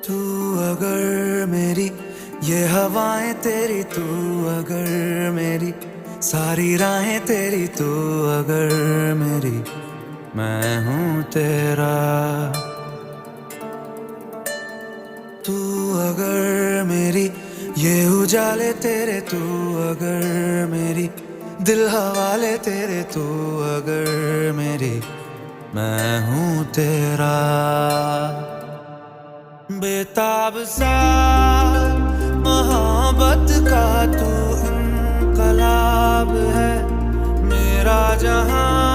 तू अगर मेरी ये हवाएं तेरी, तू अगर मेरी सारी राहें तेरी, तू अगर मेरी मैं हूँ तेरा। तू अगर मेरी ये उजाले तेरे, तू अगर मेरी दिल हवाले तेरे, तू अगर मेरी मैं हूँ तेरा। बेताब सा मोहब्बत का तू इनकलाब है, मेरा जहां